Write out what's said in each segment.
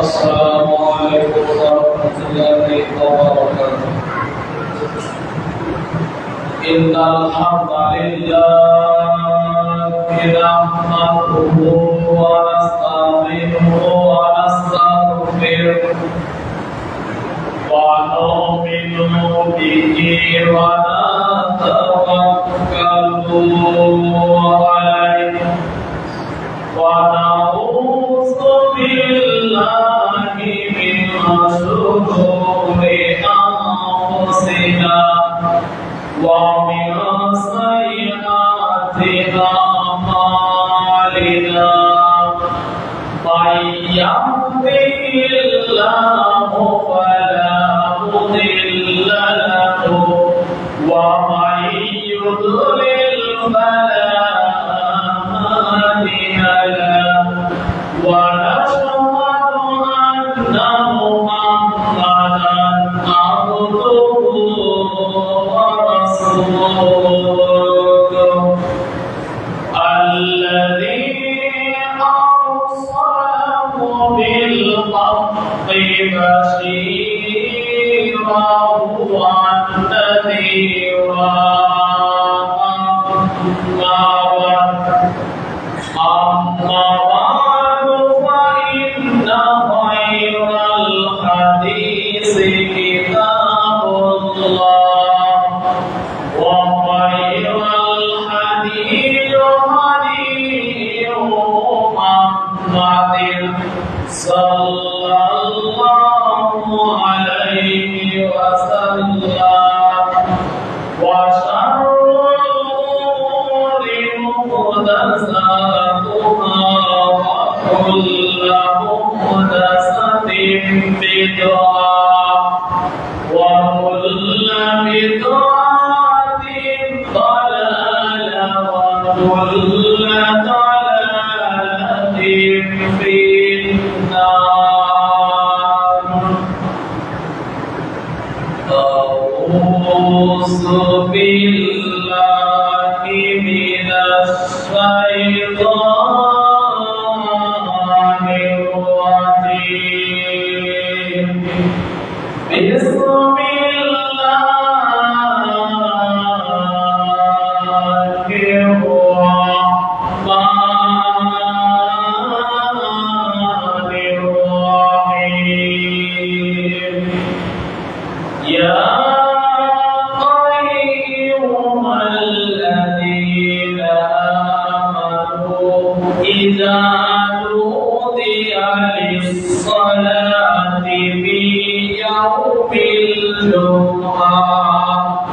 السلام عليكم ورحمة الله وبركاته. إن الحمد لله نحمده ونستعينه ونستغفره ونؤمن به ونتوكل عليه ونعوذ بالله من شرور أنفسنا ومن سيئات أعمالنا من يهده الله فلا مضل له ومن يضلل فلا هادي له ونشهد أن محمدا عبده ورسوله الذي أرسله بالحق بشيرا ونذيرا أما بعد فإن خير الحديث كتاب الله وخير الحديث هدي محمد صلى الله عليه وسلم وشر الأمور محدثاتها وكل محدثة بدعة وكل بدعة ضلالة وكل ضلالة في النار. أعوذ بالله من الشيطان الرجيم. بسم الله الرحمن الرحيم. يا أيها الذين آمنوا إذا نودي للصلاة من يوم الجمعة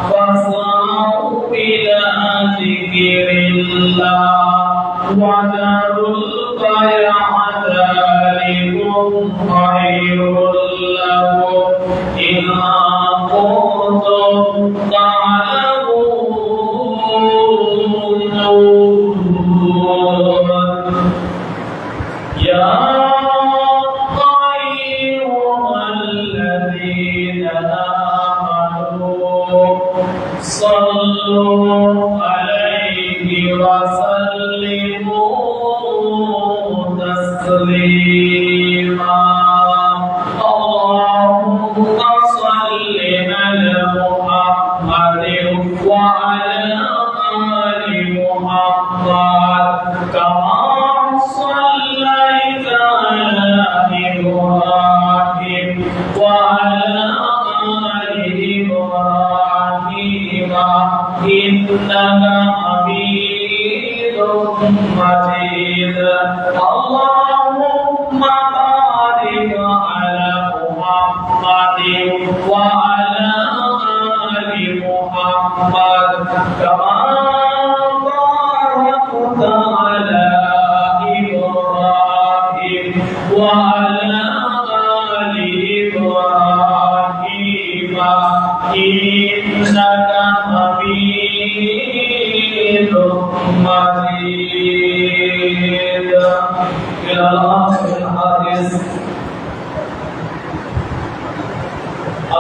فاسعوا إلى ذكر الله وذروا البيع ذلكم خير لكم إن كنتم تعلمون. يا أيها الذين آمنوا صلوا عليه وسلموا تسليما. اللهم صل على محمد وعلى آل محمد كما صليت على إبراهيم وعلى آل إبراهيم إنك حميد مجيد. اللهم بارك على محمد وعلى آل محمد كما باركت على إبراهيم وعلى آل إبراهيم إنك حميد مجيد. إلى آخر الحديث.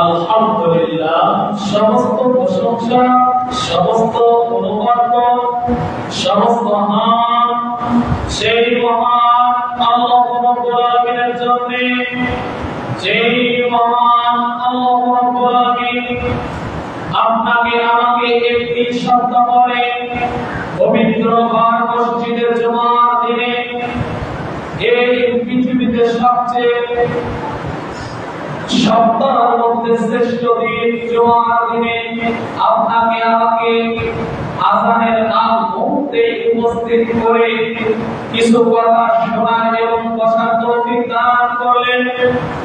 আলহামদুলিল্লাহ, সমস্ত প্রশংসা, সমস্ত অনুবাদ, সমস্ত নাম সেই মহান আল্লাহ রাব্বুল আলামিনের জন্য। জন্য যেই মহান আল্লাহ রাব্বুল আলামিন আপনাকে আমাকে একটি শব্দ করে পবিত্র ঘর মসজিদের জুমার দিনে এই পৃথিবীতে সবচেয়ে সপ্তাহের মধ্যে শ্রেষ্ঠ দিন জুমার দিনে আপনাকে আমাকে আযানের আগ মুহূর্তে উপস্থিত করে কিছু কথা শোনার এবং বসার তৌফিক দান করলেন।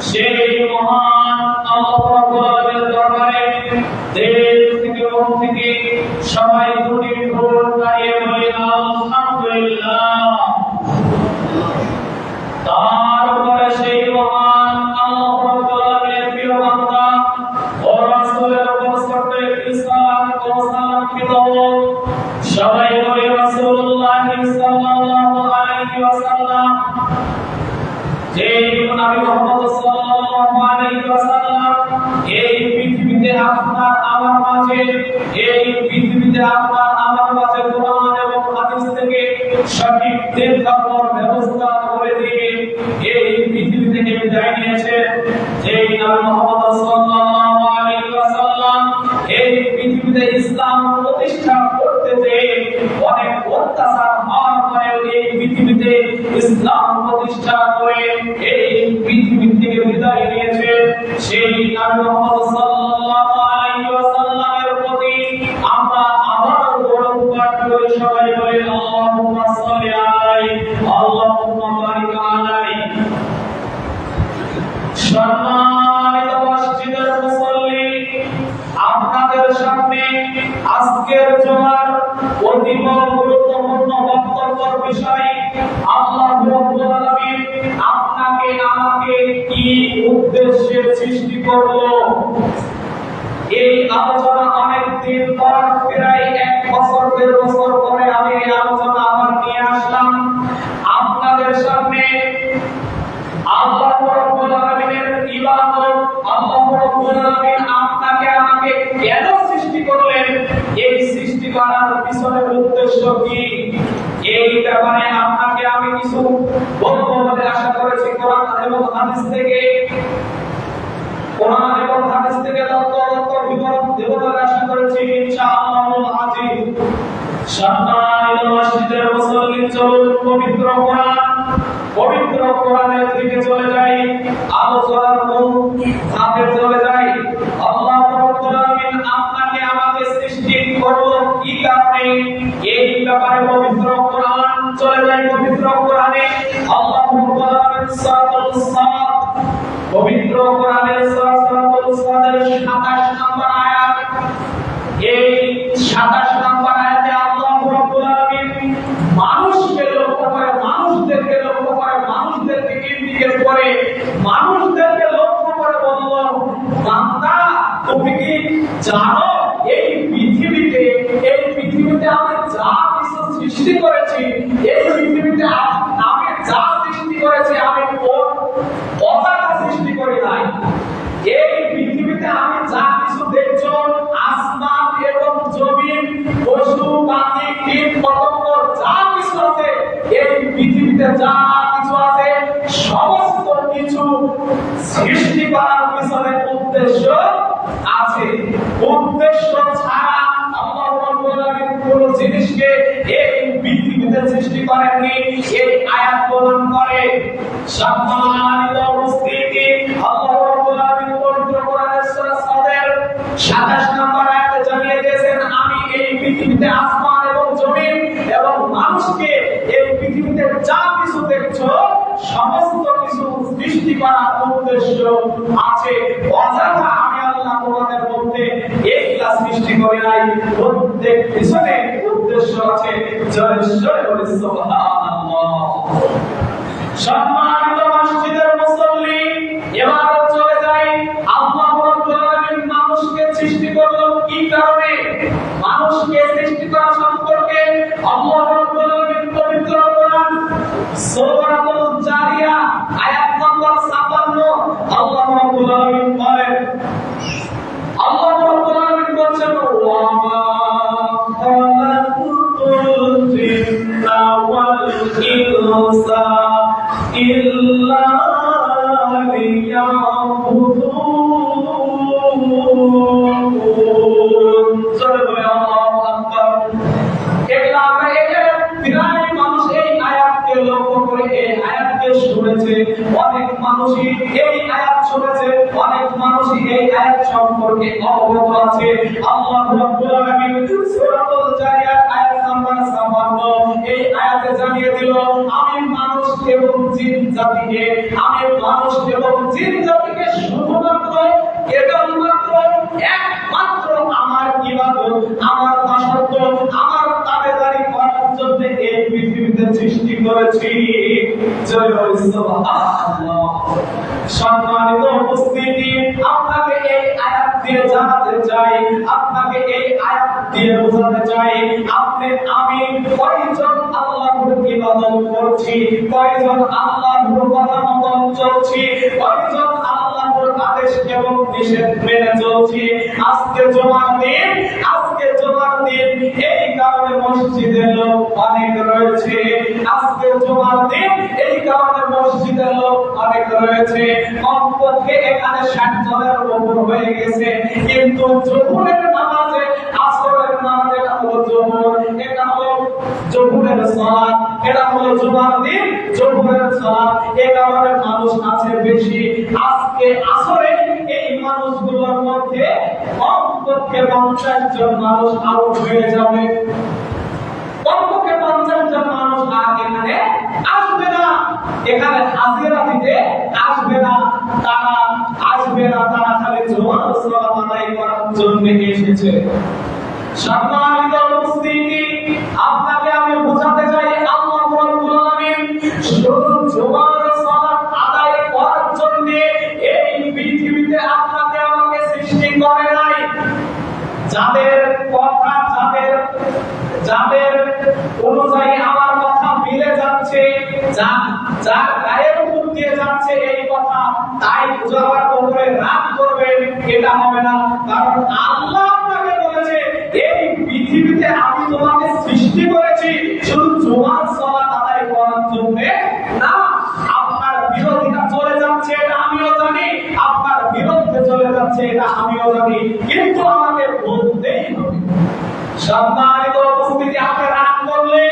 সেই মহান আল্লাহ রাব্বুল আলামিনের দরবারে দেশ থেকে মন থেকে সবাই দুটি ঢোল গাইয়ে বলি আলহামদুলিল্লাহ। তারপরে সেই মহান আল্লাহ রাব্বুল আলামিনের প্রিয় বান্দা ও রাসূলের উপর ছোট্ট একটি সালাম ও সালাম বিতরণ সবাই বলি রাসূলুল্লাহ সাল্লাল্লাহু আলাইহি ওয়াসাল্লাম। যেই নবী মুহাম্মদ সাল্লাল্লাহু আলাইহি ওয়াসাল্লাম এই পৃথিবীতে আপনার আমার মাঝে কোরআন এবং হাদিস থেকে সঠিক দিন ধর্মের ব্যবস্থা করে দিয়ে এই পৃথিবী থেকে বিদায় নিয়েছেন। যেই নবী মুহাম্মদ সাল্লাল্লাহু আলাইহি ওয়াসাল্লাম এই পৃথিবীতে ইসলাম প্রতিষ্ঠা করতে যেয়ে অনেক অত্যাচার হওয়ার পরেও এই পৃথিবীতে ইসলাম প্রতিষ্ঠা করে এই পৃথিবী থেকে বিদায় নিয়েছেন। সেই নবী মুহাম্মদ সাল্লাল্লাহু আলাইহি ওয়াসাল্লামের প্রতি আমরা আবার গৌরব পাঠ করি, সবাই বলি আল্লাহুম্মা সাল্লি আলাইহি আল্লাহুম্মা বারিক আলাইহি। সম্মানিত মসজিদের মুসল্লি, আপনাদের সামনে আজকের জুমার অতীব গুরুত্বপূর্ণ বক্তব্যের বিষয় আল্লাহ রাব্বুল আলামিন আপনাকে আমাকে কি উদ্দেশ্যে সৃষ্টি করলো। এই আলোচনা অনেক দিন পর প্রায় 1 বছর 1.5 বছর পরে আমি এই আলোচনা আবার নিয়ে আসলাম আপনাদের সামনে। আল্লাহ রাব্বুল আলামিনের ইবাদত, আল্লাহ রাব্বুল আলামিন আপনাকে আমাকে কেন সৃষ্টি করলেন, এই সৃষ্টি করার পিছনের উদ্দেশ্য কি, এই ব্যাপারে আপনাকে আমি কিছু বলবো বলে আশা করেছি। কোরআন এবং হাদিস থেকে বিবরণ দেব বলে আশা করেছি ইনশাআল্লাহুল আজিজ। সম্মানিত মসজিদের মুসল্লি, চলুন পবিত্র কোরআনের দিকে চলে যাই, আলোচনার মূল ধাপে চলে যাই। আল্লাহ রাব্বুল আলামিন আপনাকে আমাকে সৃষ্টি করলো কি কারণে, এই ব্যাপারে পবিত্র কোরআন চলে যাই। পবিত্র কোরআনে আল্লাহ রাব্বুল আলামিন সূরাতুল সাদ, পবিত্র কোরআনের সূরাতুল সাদের 27 নম্বর আয়াত, এই 27 নম্বর আয়াতে আল্লাহ রাব্বুল আলামিন মানুষকে লক্ষ্য করে, মানুষদেরকে লক্ষ্য করে, মানুষদেরকে ইন্ডিকেট করে, মানুষদেরকে লক্ষ্য করে বলল, বান্দা তুমি কি জানো এই পৃথিবীতে আমি যা কিছু সৃষ্টি করেছি, এই পৃথিবীতে আমি যা সৃষ্টি করেছি আমি অজানা সৃষ্টি করি নাই। এই পৃথিবীতে আমি যা কিছু দেখছো, আসমান এবং জমিন, পশু পাখি, কীট পতঙ্গ, যা কিছু আছে এই পৃথিবীতে যা কিছু আছে সমস্ত কিছু সৃষ্টি করার পিছনে উদ্দেশ্য আছে। উদ্দেশ্য ছাড়া আল্লাহ রাব্বুল আলামিন কোন জিনিসকে এই পৃথিবীতে সৃষ্টি করেননি, এই আয়াত প্রমাণ করে। সম্মানিত উপস্থিতি, আল্লাহ রাব্বুল আলামিন পবিত্র কোরআনের সূরা সাদের 27 নম্বর আয়াতে জানিয়ে দিয়েছেন, আমি এই পৃথিবীতে আসমান এবং জমিন এবং মানুষকে এই পৃথিবীতে যা কিছু দেখছো সমস্ত কিছু সৃষ্টি করার উদ্দেশ্য আছে। অযথা আমি আল্লাহ কোরআনের মধ্যে এইটা সৃষ্টি করি নাই, প্রত্যেক পিছনে উদ্দেশ্য আছে। জয় জয় বলে সুবহানাল্লাহ। সম্মানিত মসজিদের মুসল্লি, এবার চলে যাই আল্লাহ রাব্বুল আলামিন মানুষকে সৃষ্টি করলো কি কারণে, মানুষকে সৃষ্টি করা সম্পর্কে আল্লাহ রাব্বুল আলামিন পবিত্র কোরআন সূরাতুল জারিয়া আয়াত নম্বর 57 আল্লাহ রাব্বুল আলামিন বলেন, আল্লাহ রাব্বুল আলামিন বলেন, ওয়া মা খালাকুতুল জিন্না ওয়াল ইনসা ইল্লা ইয়াবুদুন। জোরে বলে আল্লাহু আকবার। এগুলা আমরা প্রায় মানুষ এই আয়াতকে লক্ষ্য করে এই আয়াতকে শুনেছে, অনেক মানুষই এই আয়াত শুনেছে, অনেক মানুষই এই আয়াত সম্পর্কে অবগত আছে। আল্লাহ রাব্বুল আলামিন সূরাতুল জারিয়াত আয়াত নাম্বার ৫৬ এই আয়াতে জানিয়ে দিল, আমি মানুষ এবং জিন জাতিকে শুধুমাত্র কেবলমাত্র একমাত্র আমার ইবাদত, আমার দাসত্ব, আমার তাবেদারি করার জন্য এই পৃথিবীতে সৃষ্টি করেছি। জয় হোক সুবহানাল্লাহ। সম্মানিত উপস্থিতি, আপনাকে এই আয়াত দিয়ে জানাতে চাই, আপনাকে এই আয়াত দিয়ে বোঝাতে চাই, আমি কয়জন আল্লাহর ইবাদত করছি, কয়জন আল্লাহর কথা মতো চলছি, কয়জন আল্লাহর আদেশ এবং নিষেধ মেনে চলছি। আজকে জুমার দিন, এই কারণে মসজিদে লোক অনেক রয়েছে। আজকে জুমার দিন, এই কারণে মসজিদে লোক অনেক রয়েছে। কমপক্ষে এখানে ৬০ জনের উপর হয়ে গেছে, কিন্তু জোহরের নামাজে, আসরের নামাজে, এটা হলো জোহর, এটা হলো জোহরের সালাত, এটা হলো জুমার দিন জোহরের সালাত, এই কারণে মানুষ আছে বেশি। আজকে আসরে এই মানুষগুলোর মধ্যে কমপক্ষে ৫০ জন মানুষ আউট হয়ে যাবে। কমপক্ষে ৫০ জন মানুষ আর এখানে আসবে না, এখানে হাজিরা দিতে আসবে না, তারা আসবে না, তারা খালি জোহর সালাত আদায় করার জন্য এসেছে। সম্মানিত উপস্থিতি, আপনাকে আমি বোঝাতে চাই, আল্লাহ রাব্বুল আলামিন শুধু জুমার সালাত আদায় করার জন্য এই পৃথিবীতে আপনাকে আমাকে সৃষ্টি করে নাই। যাদের কথা, যাদের অনুযায়ী আমার কথা মিলে যাচ্ছে, যার গায়ের উপর দিয়ে যাচ্ছে এই কথা, তাই বুঝাবার উপরে রাগ করবেন, এটা হবে না। কারণ আল্লাহ আপনাকে বলেছে, এই পৃথিবীতে আমি তোমাকে সৃষ্টি করেছি শুধু জুমার সালাত আদায় করার জন্য না। আপনার বিরোধিতা চলে যাচ্ছে, এটা আমিও জানি, আপনার বিরুদ্ধে চলে যাচ্ছে, এটা আমিও জানি, কিন্তু আমাকে বলতেই হবে। সম্মানিত উপস্থিতি, আপনি রাগ করলে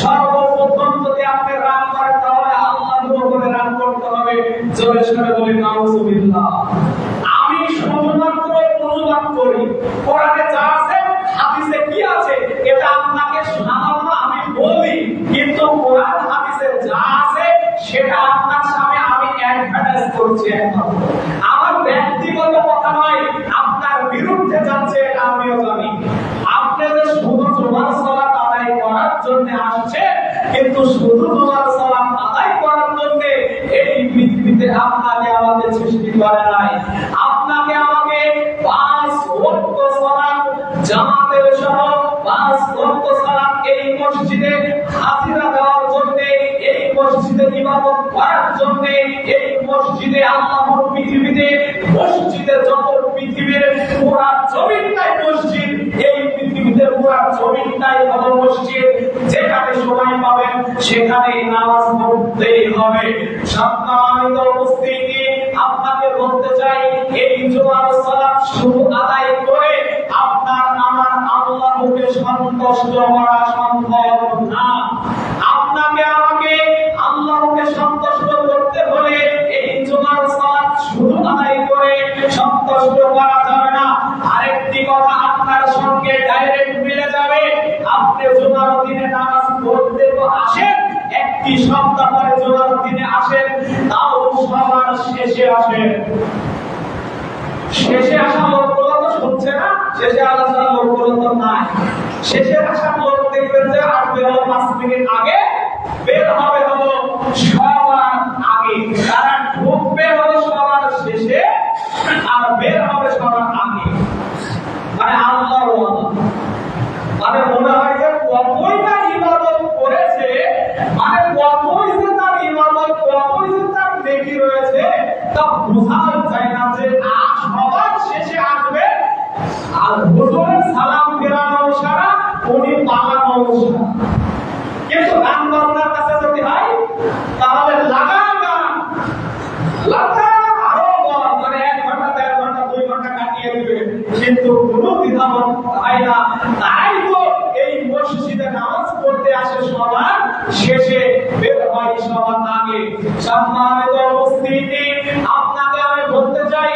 সর্বপ্রথম যদি আপনি রাগ করেন, তাহলে আল্লাহর উপরে রাগ করতে হবে। জোরে সোরে বলি নাউজুবিল্লাহ। আমি শুধুমাত্র অনুবাদ করি, কোরআনে যা আছে, হাদিসে কি আছে, এটা আপনাকে শোনাবো, আমি বলি, কিন্তু কোরআন হাদিসে যা আছে সেটা আপনার সামনে আমি অ্যাডভার্টাইজ করছি। আমার ব্যক্তিগত কথা নয়, আপনার বিরুদ্ধে যাচ্ছে, এটা আমিও জানি। আপনি যে শুধু জুমার সালাত আদায় করার জন্য আসছে, কিন্তু শুধু জুমার সালাত আদায় করার জন্য এই পৃথিবীতে আপনাকে আমাকে সৃষ্টি করে নাই। আপনাকে আমাকে ৫ ওয়াক্ত সালাত জামাতের সহ ৫ ওয়াক্ত সালাত এই মসজিদে হাজিরা দেওয়ার জন্য, এই মসজিদে ইবাদত করার জন্য, এই মসজিদে আল্লাহর পৃথিবীতে মসজিদে যত পৃথিবীর পুরা জমিনটাই মসজিদ, এই পৃথিবীতে পুরা জমিনটাই হলো মসজিদ। যেখানে সময় পাবেন সেখানেই নামাজ পড়তেই হবে। সম্মানিত উপস্থিতি, আপনাকে বলতে চাই, এই জুমার সালাত শুধু আদায় করে আপনার আমার আল্লাহকে সন্তুষ্ট করা সম্ভব না। আপনাকে আমাকে আল্লাহকে সন্তুষ্ট করতে হলে এই জুমার সালাত শুধু আদায় করে সন্তুষ্ট করা যাবে না। আরেকটি কথা আপনার সঙ্গে ডাইরেক্ট মিলে যাবে, আপনি জুমার দিনে নামাজ পড়তে তো আসেন, একটি সপ্তাহ পরে জুমার দিনে আসেন, তাও সবার শেষে আসেন। শেষে আসা লোকগুলো তো শুনছে না, শেষে আলোচনা লোকগুলো তো নাই। শেষে আসা লোক দেখবেন যে আসবে হলো ৫ মিনিট আগে, বের হবে হলো সবার আগে। তারা ঢুকবে হলো সবার শেষে, আর বের হবে সবার আগে। মানে আল্লাহর ওয়াদা, মানে মনে হয় যে কতই না ইবাদত করেছে, মানে কতই যে তার ইবাদত, কতই যে তার নেকি রয়েছে, তা বোঝা যায় না। যে সবার শেষে আসবে, আর হুজুরের সালাম ফেরানো ছাড়া উনি পালানো ছাড়া। কিন্তু গান বাজনার কাছে যদি হয়, তাহলে লাগা গান, লাগা লাগে। সম্মানিত উপস্থিতি, আপনাকে আমি বলতে চাই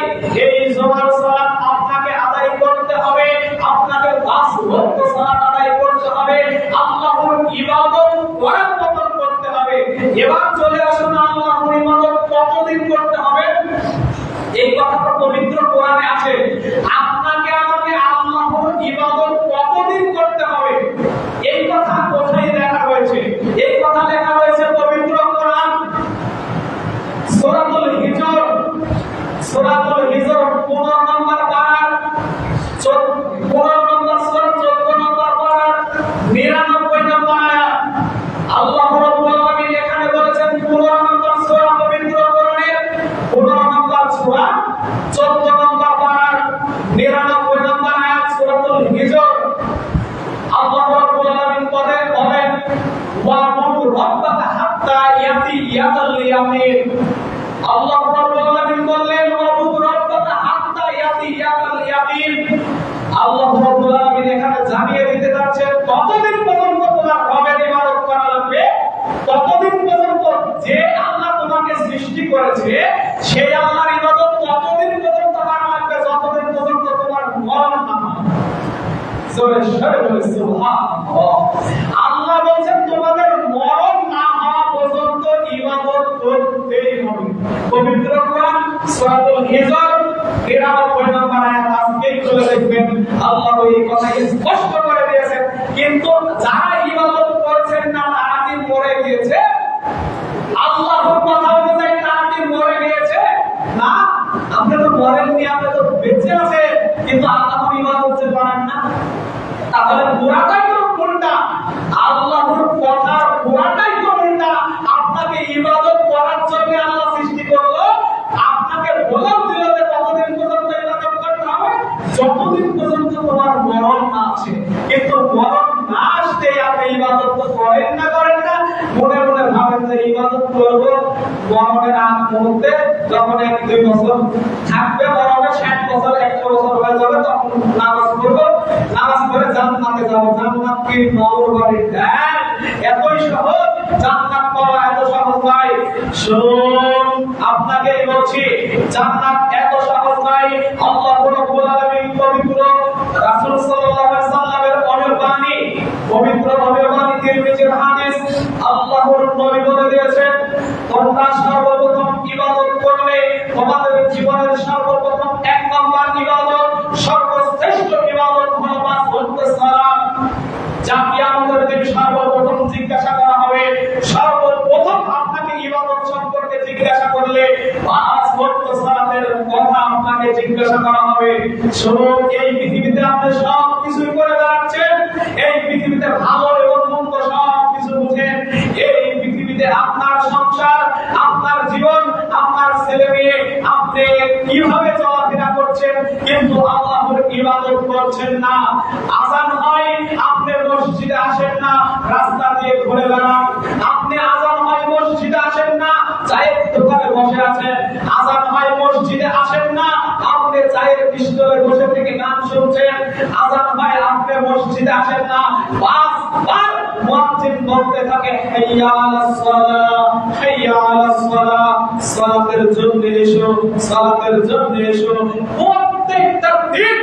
এই জোহর সালাত আপনাকে আদায় করতে হবে, আপনাকে 5 ওয়াক্ত সালাত আদায় করতে হবে, আল্লাহর ইবাদত করার মতন করতে হবে। এবার চলে আসুন আল্লাহর ইবাদত কতদিন করতে হবে? এই কথাটা পবিত্র কোরআনে আছে। আপনাকে আমাকে আল্লাহর ইবাদত কতদিন করতে হবে এই কথা কোথায় লেখা হয়েছে? এই কথা লেখা হয়েছে পবিত্র কোরআন সূরাতুল হিজর, সূরাতুল হিজর 15 নম্বর পারা, 15 নম্বর সূরা 14 নম্বর পারা 99 নম্বর আয়াত। আল্লাহ রাব্বুল আলামিন এখানে বলেছেন 15 নম্বর সূরা পবিত্র কোরআনের 15 নম্বর সূরা 14 নম্বর পারা 99 নম্বর আয়াত সূরাতুল হিজর। আল্লাহ রাব্বুল আলামিন বলেন ওয়া মুর রাব্বাকা হাত্তা ইয়াতিয়াল ইয়ামিন। আল্লাহ রাব্বুল আলামিন বললেন ওয়া মুর রাব্বাকা হাত্তা ইয়াতিয়াল ইয়ামিন। আল্লাহ রাব্বুল আলামিন এখানে জানিয়ে দিতে যাচ্ছেন কতদিন পর্যন্ত তোমার রবের ইবাদত করা লাগবে, ততদিন পর্যন্ত যে আল্লাহ তোমাকে সৃষ্টি করেছে সেই আল্লাহর ইবাদত ততদিন পর্যন্ত করা লাগবে যতদিন পর্যন্ত তোমার মরণ না হয়। আল্লাহ বলছেন তোমাদের মরণ না হওয়া পর্যন্ত ইবাদত করতেই হবে। পবিত্র কোরআন সূরাতুল হিজর 93 নম্বর আয়াত আজকেই খুলে দেখবেন, আল্লাহ এই কথা স্পষ্ট করে দিয়েছেন। কিন্তু যারা ইবাদত করছেন না তারা কি মরে গিয়েছে? আল্লাহর কথা অনুযায়ী তারা কি মরে গিয়েছে? না, আপনি তো মরেননি, আপনি তো বেঁচে আছেন, কিন্তু আল্লাহর ইবাদত করতে পারেন না। তাহলে পুরাটাই তো কোনটা? আল্লাহর কথার পুরাটাই তো কোনটা? আপনাকে ইবাদত করার জন্য আল্লাহ সৃষ্টি করলো, আপনাকে বলার দিল যে কতদিন পর্যন্ত ইবাদত করতে হবে, যতদিন পর্যন্ত তোমার মরণ না আসে। কিন্তু মরণ না আসতে আপনি ইবাদত তো করেন না, মনে মনে ভাবেন যে ইবাদত করব, মরণের আগ মুহূর্তে যখন 1-2 বছর থাকবে, মরণের 60 বছর 100 বছর হয়ে যাবে, তখন নামাজ পড়বো, নামাজ পড়ে জান্নাতে যাব। জান্নাত কি নগর বাড়ি? এতই সহজ? জান্নাত পাওয়া এত সহজ নয়। শুনুন, আপনাকে বলছি জান্নাত এত সহজ নয়। আল্লাহ রাব্বুল আলামিন পবিত্র রাসূল সাল্লাল্লাহু আলাইহি সাল্লামের অমরবাণী, পবিত্র অমরবাণী তিরমিজির হাদিস, আল্লাহর নবী বলে দিয়েছেন তোমরা সর্বপ্রথম ইবাদত করলে তোমাদের জীবনের সর্বপ্রথম 1 নম্বর ইবাদত, সর্বশ্রেষ্ঠ ইবাদত হলো 5 ওয়াক্ত সালাত। যা কিয়ামতের দিন সর্বপ্রথম জিজ্ঞাসা করা হবে, সর্বপ্রথম আপনাকে ইবাদত সম্পর্কে জিজ্ঞাসা করলে 5 ওয়াক্ত সালাতের কথা আপনাকে জিজ্ঞাসা করা হবে। শুনুন, এই পৃথিবীতে আপনি সব কিছু করে বেড়াচ্ছেন, এই পৃথিবীতে ভালো এবং মন্দ সব কিছু বুঝেন, এই পৃথিবীতে আপনার সংসার, আপনার জীবন, আপনার ছেলে মেয়ে, আপনি কিভাবে চলাফেরা করছেন, কিন্তু আল্লাহর ইবাদত করছেন না। আযান হয়, আপনি মসজিদে আসেন না, রাস্তা দিয়ে ঘুরে বেড়ান। আপনি আযান হয় মসজিদে আসেন না, চায়ের দোকানে বসে আছেন। আযান হয় মসজিদে আসেন না, আপনি চায়ের স্টলে বসে থেকে গান শুনছেন। আযান হয়, আপনি মসজিদে আসেন না, বারবার মুয়াজ্জিন বলতে থাকে হাইয়া আলাস সালাহ, হাইয়া আলাস সালাহ, সালাতের জন্য এসো, সালাতের জন্য এসো। প্রত্যেকটা দিন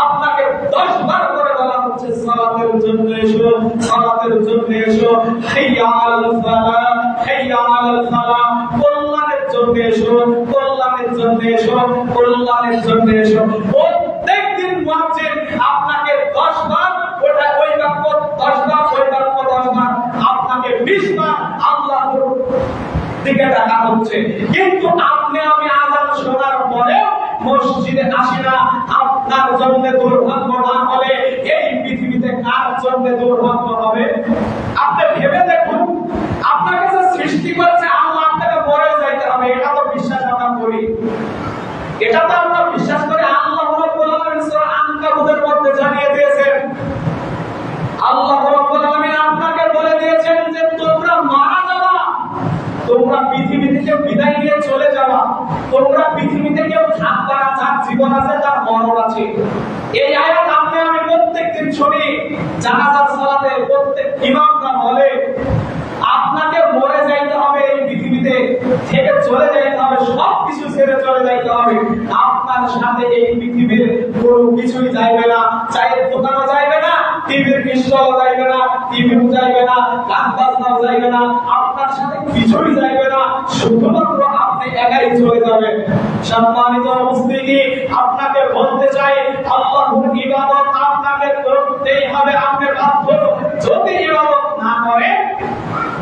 আপনাকে 10 বার করে বলা হচ্ছে সালাতের জন্য এসো, সালাতের জন্য এসো, হাইয়া আলাল ফালাহ, হাইয়া আলাল ফালাহ, কল্যাণের জন্য এসো, কল্যাণের জন্য এসো, কল্যাণের জন্য এসো। প্রত্যেকদিন মুয়াজ্জিন আপনাকে 10 বার ওই বাক্য 10 বার, ওই বাক্য 10 বার, আপনাকে 20 বার আল্লাহর দিকে ডাকা হচ্ছে। কিন্তু আপনি আমি আযান শোনার পরেও মসজিদে আসি না। আপনার জন্য দুর্ভাগ্য না হলে এই পৃথিবীতে কার জন্য দুর্ভাগ্য হবে? আপনি ভেবে দেখুন, আপনার কাছে সৃষ্টি করেছে আল্লাহ, আপনাকে মরে যাইতে হবে, এটা তো বিশ্বাস আমরা করি, এটা তো আমরা বিশ্বাস করি। আল্লাহ রাব্বুল আলামিন সূরা আনকাবুতের মধ্যে জানিয়ে দিয়েছেন, আল্লাহ রাব্বুল আলামিন আপনাকে বলে দিয়েছেন যে তোমরা মারা যাবা, তোমরা পৃথিবী থেকে বিদায় নিয়ে চলে যাবা, তোমরা পৃথিবীতে কেউ থাকবা না, যার জীবন আছে তার মরণ আছে। এই আয়াত আপনি আমি প্রত্যেকদিন শুনি, জানাজার সালাতে প্রত্যেক ইমামরা বলে আপনাকে মরে যাইতে হবে, এই পৃথিবী থেকে চলে যাইতে হবে, সবকিছু ছেড়ে চলে যাইতে হবে। আপনার সাথে এই পৃথিবীর কোনো কিছুই যাইবে না, চায়ের দোকানও যাইবে না, টিভির স্টলও যাইবে না, টিভিও যাইবে না, গান বাজনাও যাইবে না, আপনার সাথে কিছুই যাইবে না, শুধুমাত্র আপনি একাই চলে যাবেন। সম্মানিত উপস্থিতি, আপনাকে বলতে চাই আল্লাহর ইবাদত আপনাকে করতেই হবে, আপনি বাধ্য। যদি ইবাদত না করেন,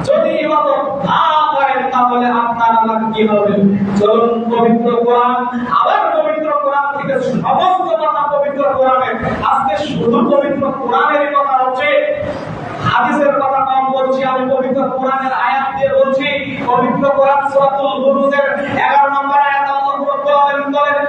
যদি ইবাদত না করেন, তাহলে আপনার আল্লাহ কি হবে? চলুন পবিত্র কোরআন, আবার পবিত্র কোরআন থেকে সমস্ত কথা পবিত্র কোরআনে, আজকে শুধু পবিত্র কোরআনেরই কথা হচ্ছে, হাদিসের কথা কম বলছি, আমি পবিত্র কোরআনের আয়াত দিয়ে বলছি। পবিত্র কোরআন সূরাতুল বুরুজের 11 নম্বর আয়াত আল্লাহ রাব্বুল আলামিন বলেন,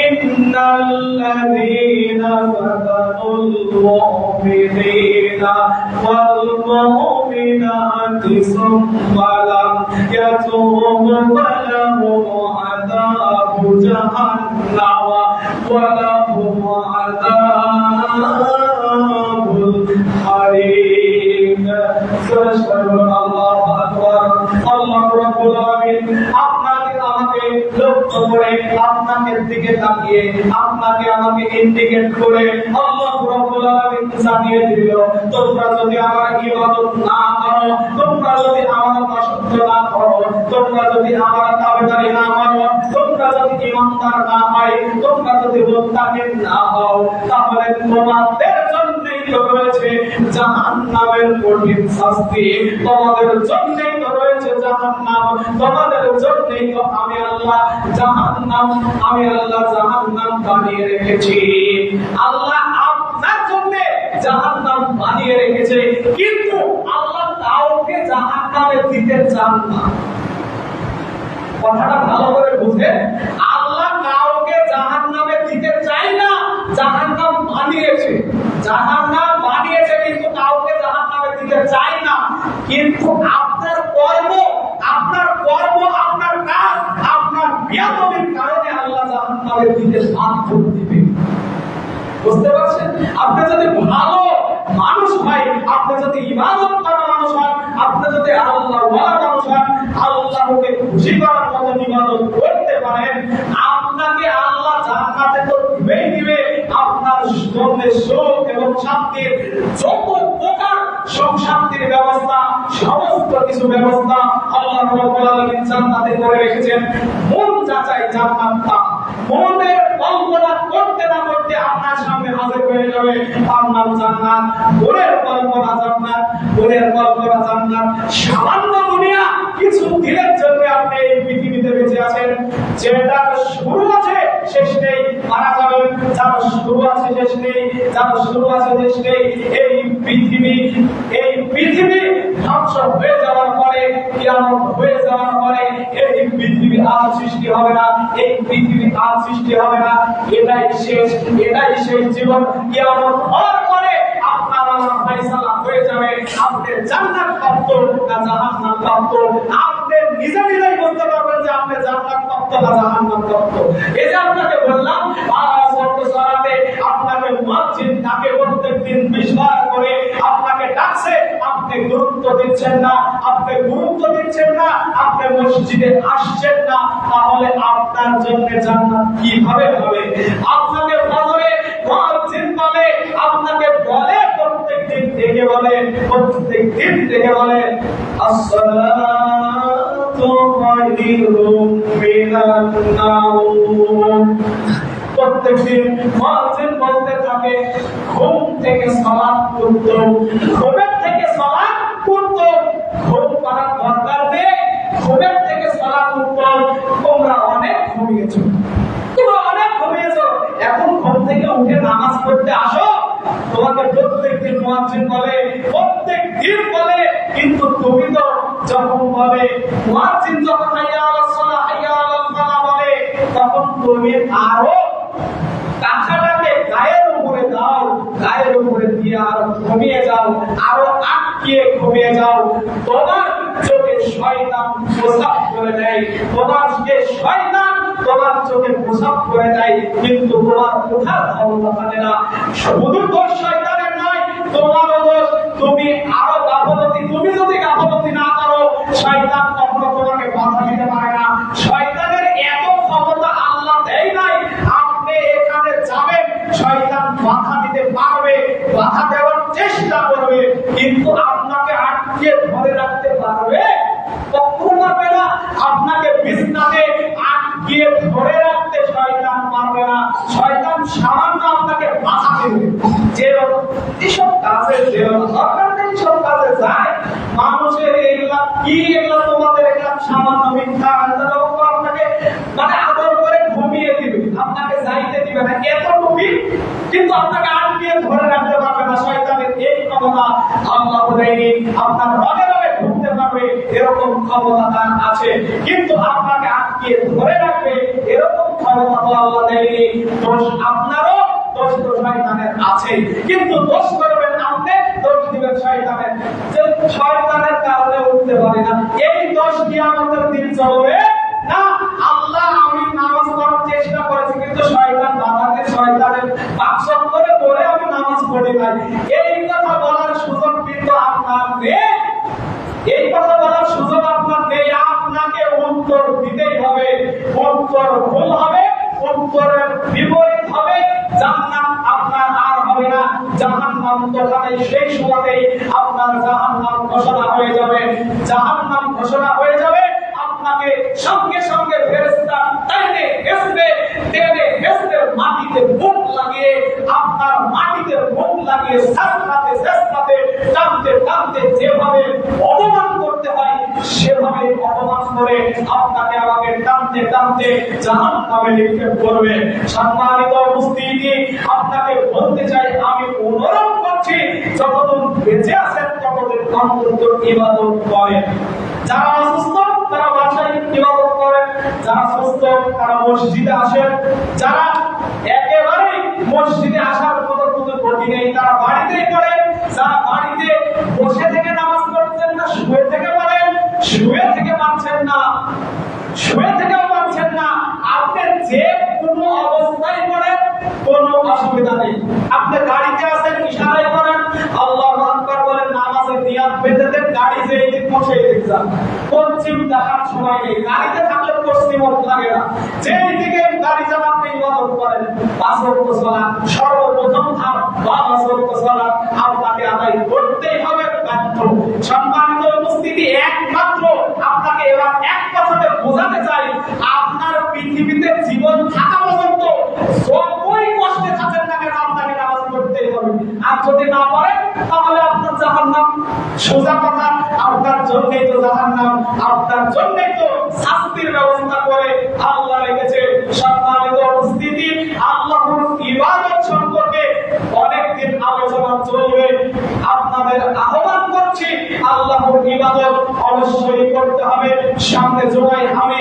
ইন্নাল্লাযীনা ফাতানুল মুমিনিনা ওয়াল মুমিনাতি সুম্মা লাম ইয়াতুবু ফালাহুম আযাবু জাহান্নাম ওয়া লাহুম আযাবুল হারিক। আল্লাহু আকবার। আল্লাহ রাব্বুল আলামিন আপনাকে আমাকে লক্ষ্য করে, আপনাকে দিকে তাকিয়ে, আপনাকে আমাকে ইন্ডিকেট করে আল্লাহ রাব্বুল আলামিন জানিয়ে দিল, তোমরা যদি আমার ইবাদত না করো, তোমরা যদি আমার দাসত্ব না করো, তোমরা যদি আমার তাবেদারি না করো, তোমরা যদি ঈমানদার না হয়, তোমরা যদি মুত্তাকিন না হও, তাহলে তোমাদের জন্যই তো রয়েছে জাহান্নামের কঠিন শাস্তি, তোমাদের জন্যই তো রয়েছে জাহান্নাম, তোমাদের জন্যই তো আমি আল্লাহ জাহান্নাম বানিয়ে রেখেছি। আল্লাহ আপনার জন্য জাহান্নাম বানিয়ে রেখেছে, কিন্তু আল্লাহ কাউকে জাহান্নামে দিতে চান না। কথাটা ভালো করে বুঝে, আল্লাহ কাউকে জাহান্নামে দিতে চায় না, জাহান্নাম বানিয়েছে, জাহান্নাম বানিয়েছে, কিন্তু কাউকে জাহান্নামে দিতে চায় না। কিন্তু আপনার কর্ম, আপনার কাজ, আপনার বিয়াদবির কারণে আল্লাহ জাহান্নামে দিতে বাধ্য দিবে। বুঝতে পারছেন? আপনি যদি ভালো মানুষ হয়, আপনি যদি ইবাদত করা মানুষ হন, আপনি যদি আল্লাহ ওয়ালা মানুষ হন, আল্লাহকে খুশি করার মতো ইবাদত করতে পারেন, আপনাকে আল্লাহ জান্নাতে তো দিবেই দিবে। আপনার জন্য সুখ এবং শান্তির যত প্রকার সুখ শান্তির ব্যবস্থা, সমস্ত কিছু ব্যবস্থা আল্লাহ রাব্বুল আলামিন জান্নাতে করে রেখেছেন। মন যাচাই জান্নাতটা, মনের কল্পনা করতে না করতে আপনার সামনে হাজির হয়ে যাবে আপনার জান্নাত। মনের কল্পনা জান্নাত, মনের কল্পনা জান্নাত। সামান্য দুনিয়া কিছু দিনের জন্য আপনি এই পৃথিবীতে বেঁচে আছেন, যেটা শুরু আছে শেষ নেই, মারা যাবেন, যার শুরু আছে শেষ নেই, যার শুরু আছে শেষ নেই। এই পৃথিবী ধ্বংস হয়ে যাওয়ার পরে, কিয়ামত হয়ে যাওয়ার পরে এই পৃথিবী আর সৃষ্টি হবে না, এই পৃথিবী আর সৃষ্টি হবে না। এটাই শেষ জীবন। কিয়ামত হওয়ার পরে আপনার ফয়সালা হয়ে যাবে, আপনি জান্নাত প্রাপ্ত না জাহান্নাম প্রাপ্ত। আপনি নিজে নিজেই বলতে পারবেন যে আপনি জান্নাত প্রাপ্ত না জাহান্নাম প্রাপ্ত। এই যে আপনাকে বললাম, আপনাকে মুয়াজ্জিন ডাকে প্রত্যেকদিন 20 বার করে আপনাকে ডাকছে, আপনি গুরুত্ব দিচ্ছেন না, আপনি মসজিদে আসছেন না, তাহলে আপনার জন্য জান্নাত কিভাবে হবে? আপনাকে ফজরে মুয়াজ্জিন বলে, আপনাকে বলে প্রত্যেকদিন থেকে বলে আসসালাতু খায়রুম মিনান নাওম। প্রত্যেকদিন মুয়াজ্জিন বলতে থাকে, ঘুম থেকে সালাত উত্তম, ঘুমের থেকে সালাত উত্তম। ঘুম করার দরকার নেই, ঘুমের থেকে সালাত উত্তম। তোমরা অনেক ঘুমিয়েছো, এখন ঘুম থেকে উঠে নামাজ পড়তে আসো। তোমাকে প্রত্যেকদিন মুয়াজ্জিন বলে, প্রত্যেকদিন বলে, কিন্তু তুমি তো যখন বলে মুয়াজ্জিন যখন হাইয়া আলাস সালাহ হাইয়া আলাল ফালাহ বলে, তখন তুমি আরো টাকাটাকে গায়ের উপরে দাও, গায়ের উপরে দিয়ে আরো ঘুমিয়ে যাও, আরো আটকিয়ে ঘুমিয়ে যাও। তোমার চোখে শয়তান প্রসাব করে দেয়, তোমার চোখে প্রসাব করে দেয়, কিন্তু তোমার কোথাও ক্ষমতা থাকে না। শুধু দোষ শয়তানের নয়, তোমারও দোষ। তুমি আরো গাফলতি, তুমি যদি গাফলতি না করো, শয়তান কখনো তোমাকে বাধা দিতে পারে না। শয়তানের এত ক্ষমতা আল্লাহ দেয় নাই, আপনি এখানে যাবেন শয়তান বাধা দিতে পারবে, বাধা দেওয়ার চেষ্টা করবে, কিন্তু আপনাকে আটকে ধরে রাখতে পারবে কখনো পারবে না। আপনাকে বিছানাতে আটকে ধরে রাখতে শয়তান পারবে না। শয়তান সামান্য আপনাকে বাধা দেবে, যে এসব কাজে যে দরকার নেই সব কাজে যায়। মানুষের এগুলা কি, এগুলা তোমাদের এগুলা সামান্য মিথ্যা, আপনাকে মানে আদর করে ঘুমিয়ে দিবে, আপনাকে যাইতে দিবে না এতটুকু, কিন্তু আপনাকে আটকে ধরে রাখতে পারবে না। শয়তানের এই ক্ষমতা আল্লাহ দেয়নি। আপনার রগে রগে ঢুকতে পারবে এরকম ক্ষমতা তার আছে, কিন্তু আপনাকে আটকে ধরে রাখবে এরকম ক্ষমতা তো আল্লাহ দেয়নি। দোষ আপনারও, দোষ তো শয়তানের আছে, কিন্তু দোষ করবেন আপনি, দোষ দিবেন শয়তানের। যে শয়তানের কারণে উঠতে পারে না, এই দোষ দিয়ে আমাদের দিন চলবে না। আল্লাহ আমি নামাজ পড়ার চেষ্টা করেছি, কিন্তু শয়তান বাধাকে, শয়তানের পাকশন করে পড়ে আমি নামাজ পড়ি নাই, এই কথা বলার সুযোগ কিন্তু আপনার নেই। এই কথা বলার সুযোগ আপনার নেই। আপনাকে উত্তর দিতেই হবে। উত্তর ভুল হবে, উত্তরের বিপরীত হবে, জান্নাত আপনার আর হবে না, জাহান্নাম দোকানে সেই সময়তেই আপনার জাহান্নাম ঘোষণা হয়ে যাবে। জাহান্নাম ঘোষণা হয়ে যাবে, আপনাকে সঙ্গে সঙ্গে ফেরেশতা টাইনে হেসবে, টেনে হেসবে মাটিতে মুখ লাগিয়ে, আপনার মাটিতে মুখ লাগিয়ে সাজদাতে সাজদাতে টানতে টানতে যেভাবে অপমান করতে হয় সেভাবে অপমান করে আপনাকে আমাকে টানতে টানতে জাহান্নামে নিক্ষেপ করবে। সম্মানিত উপস্থিতি, আপনাকে বলতে চাই, আমি অনুরোধ করছি যতদিন বেঁচে আছেন ততদিন অন্তত ইবাদত করেন। যারা অসুস্থ তারা বাসায় ইবাদত করেন, যারা সুস্থ তারা মসজিদে আসেন, যারা একেবারে মসজিদে আসার কোনো গতি নেই তারা বাড়িতেই করেন, যারা বাড়িতে বসে থেকে নামাজ পড়ছেন না শুয়ে থেকে পড়েন, শুয়ে থেকে পাচ্ছেন না, শুয়ে থেকেও পাচ্ছেন না, আপনি যে কোনো অবস্থায় করেন কোনো অসুবিধা নেই। আপনি গাড়িতে আছেন ইশারায় করেন আল্লাহু আকবার বলেন, নামাজের নিয়ত বেঁধে দেন, গাড়ি যেই দিক বসে দিক যান, পশ্চিম দেখার সময় নেই। গাড়িতে থাকলে পশ্চিম লাগে না, যেই দিকে গাড়ি যান আপনি ইবাদত করেন। পাঁচ ওয়াক্ত সালাত সর্বপ্রথম ধাপ, পাঁচ ওয়াক্ত সালাত আপনাকে আদায় করতেই হবে বাধ্য। সম্মানিত উপস্থিতি, একমাত্র আপনাকে এবার এক কথাতে বোঝাতে চাই, আপনার পৃথিবীতে জীবন থাকা পর্যন্ত যতই কষ্টে থাকেন না কেন আপনাকে নামাজ পড়তেই হবে। আর যদি না পড়েন তাহলে আপনার জাহান্নাম। সোজা কথা, আপনার জন্যই তো জাহান্নাম, আপনার জন্যই তো শাস্তির ব্যবস্থা করে আল্লাহ রেখেছে। সম্মানিত উপস্থিতি, আল্লাহর ইবাদত সম্পর্কে অনেকদিন আলোচনা চলবে। আপনাদের আহ্বান করছি আল্লাহর ইবাদত অবশ্যই করতে হবে। সামনে জুমায় আমি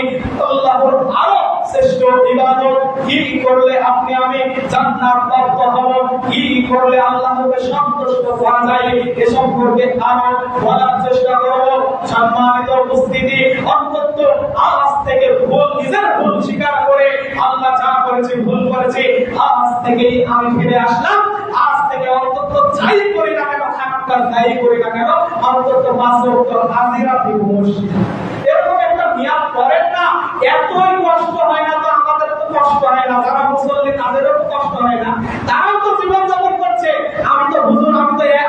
আল্লাহর আরো শ্রেষ্ঠ ইবাদত, কি করলে আপনি আমি জান্নাত প্রাপ্ত হব, কি করলে আল্লাহকে সন্তুষ্ট করা যায় এ সম্পর্কে আরো বলার চেষ্টা করব। সম্মানিত উপস্থিতি, অন্তত আজ থেকে ভুল, নিজের ভুল স্বীকার করে আল্লাহ যা করেছে ভুল করেছে, আজ থেকেই আমি ফিরে আসলাম। আজ থেকে অন্তত যাই করি না কেন, খারাপ যাই করি না কেন, অন্তত 5 ওয়াক্ত হাজিরা দিব মসজিদে। এরকম একটা নিয়ত করেন না, এতই কষ্ট হয় না তো আমাদের তো কষ্ট হয় না, যারা মুসল্লি তাদেরও তো কষ্ট হয় না, তারাও তো জীবন যাপন করছে। আমি তো হুজুর,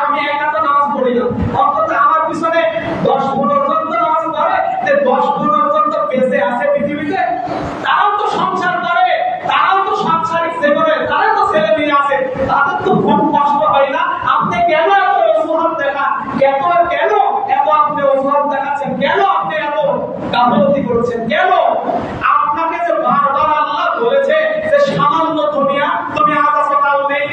আমি একা তো নামাজ পড়ি না, অন্তত আমার পিছনে 10-15 জন তো নামাজ পড়ে, 10-15 জন তো বেঁচে আছে পৃথিবীতে, তারাও তো সংসার করে, তারাও তো সাংসারিক জীবনে, তারা তো ছেলে মেয়ে আছে, তাদের তো খুব কষ্ট হয় না। আপনি কেন এত অজুহাত দেখান, কেন এত আপনি অজুহাত দেখাচ্ছেন, কেন আপনি এত গাফলতি করছেন, কেন? আপনাকে যে বারবার আল্লাহ বলেছে যে সামান্য দুনিয়া, তুমি আজ আছো কাল নেই,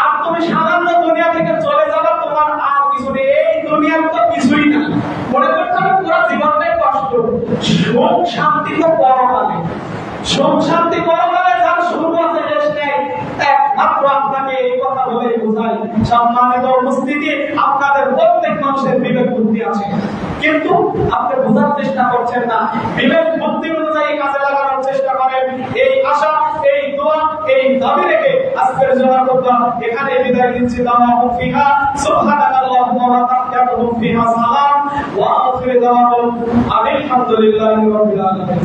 আর তুমি সামান্য দুনিয়া থেকে চলে যাবে, তোমার আর কিছু নেই, এই দুনিয়ার তো কিছুই না। মনে করতে হবে পুরো জীবনটাই কষ্ট। সুখ শান্তি তো পরকালে, সুখ শান্তি পরকালে, যার শুরু আছে শেষ নেই। একমাত্র আপনাকে এই কথা বলেই বোঝাই। সম্মানিত উপস্থিতি, আপনাদের প্রত্যেক মানুষের বিবেক বুদ্ধি আছে, কিন্তু আপনি বোঝার চেষ্টা করছেন না। বিবেক বুদ্ধি অনুযায়ী কাজে লাগানোর চেষ্টা করেন। এই আশা, এই দোয়া, এই দাবি রেখে আজকের জোয়ার কথা এখানে বিদায় দিচ্ছি। দাওয়াহু ফিহা সুবহানাল্লাহি ওয়া তাহিয়াতুহু ফিহা সালাম ওয়া আখিরু দাওয়াহুম আলহামদুলিল্লাহি রাব্বিল আলামিন।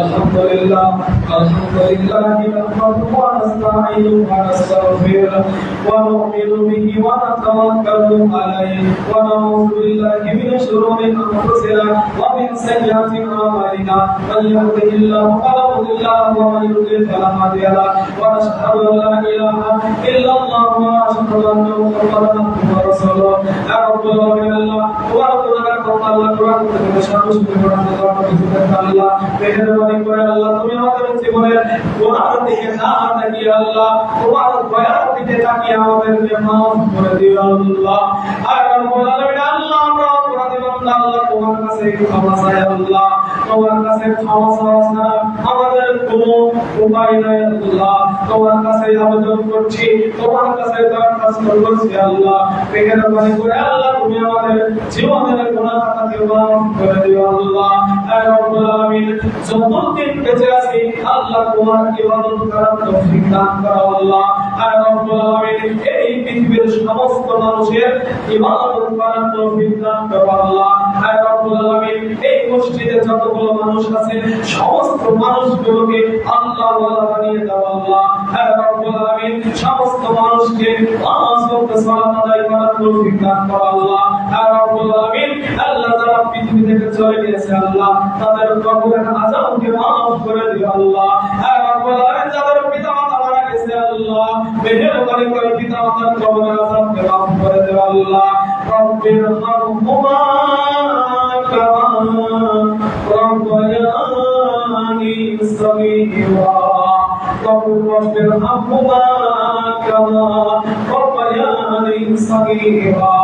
الحمد لله نحمده ونستعينه ونستغفره ونؤمن به ونتوكل عليه ونعوذ بالله من شرور انفسنا ومن سيئات اعمالنا من يهده الله فلا مضل له ومن يضلل فلا هادي له ونشهد ان لا اله الا الله ونشهد ان محمدا عبده ورسوله يا رب العالمين الله الله قرآن থেকে সামনে আল্লাহ মেহেরবানি করে আল্লাহ তুমি আমাদের জীবনের গুনাহ থেকে না তাকিয়ে আল্লাহ তোমার দয়ার দিকে তাকিয়ে আমাদেরকে মাফ করে দিও আল্লাহ। আর রব্বুল আলামিন আল্লাহ আমরা অপরাধী বান্দা আল্লাহ তোমার কাছে ক্ষমা চাই আল্লাহ, তোমার কাছে ক্ষমা চাওয়া ছাড়া আমাদের কোনো উপায় নাই আল্লাহ। তোমার কাছে আবেদন করছি, তোমার কাছে দরখাস্ত করছি আল্লাহ মেহেরবানি করে আল্লাহ তুমি আমাদের জীবনের গুনাহ খাতাকে মাফ করে দিও আল্লাহ। আর রব্বুল আলামিন যতদিন বেঁচে আছি আল্লাহ তোমার ইবাদত করার তৌফিক দান করো আল্লাহ। আর রব্বুল আলামিন এই পৃথিবীর সমস্ত মানুষের ইবাদত করার তৌফিক দান করো আল্লাহ। আর রব্বুল আলামিন এই মসজিদে যতগুলো মানুষ আছে সমস্ত মানুষগুলোকে আল্লাহ ওয়ালা বানিয়ে দাও আল্লাহ। আর রব্বুল আলামিন সমস্ত মানুষকে নামাজ পড়তে সালাত আদায় করার তৌফিক দান করো আল্লাহ। আর রব্বুল আলামিন আল্লাহ যারা পৃথিবী থেকে চলে গেছে আল্লাহ তাদের কবরের আযাবকে মাফ করে দিও আল্লাহ। আর রব্বুল আলামিন যাদের পিতামাতা মারা গেছে আল্লাহ মেহেরবানি করে পিতামাতার কবরের আযাবকে মাফ করে দিও আল্লাহ। রব্বির হামহুমা কামা রাব্বায়ানি সগীরা রব্বির হামহুমা কামা রাব্বায়ানি সগীরা।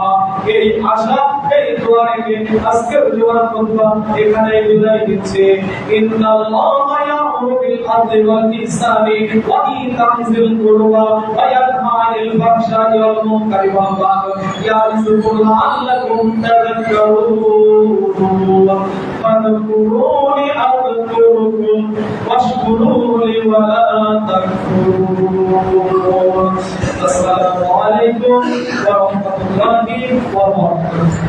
এই আশা এই দোয়া রেখে আজকের জোয়ার খুতবা এখানে বিদায় দিচ্ছে। ইন্নাল্লাহা ইয়া'মুরু বিল আদলি ওয়াল ইহসানি ওয়া ইতা'i যিল কুরবা ওয়া ইয়ানহা আনিল ফাহশাই ওয়াল মুনকারি ওয়াল বাগই ইয়া'iযুকুম লা'আল্লাকুম তাযাক্কারুন ফাযকুরুনি আযকুরুকুম ওয়াশকুরুলি ওয়া লা তাকফুরুন। আসসালামু আলাইকুম ওয়া রাহমাতুল্লাহি ওয়া বারাকাতুহু।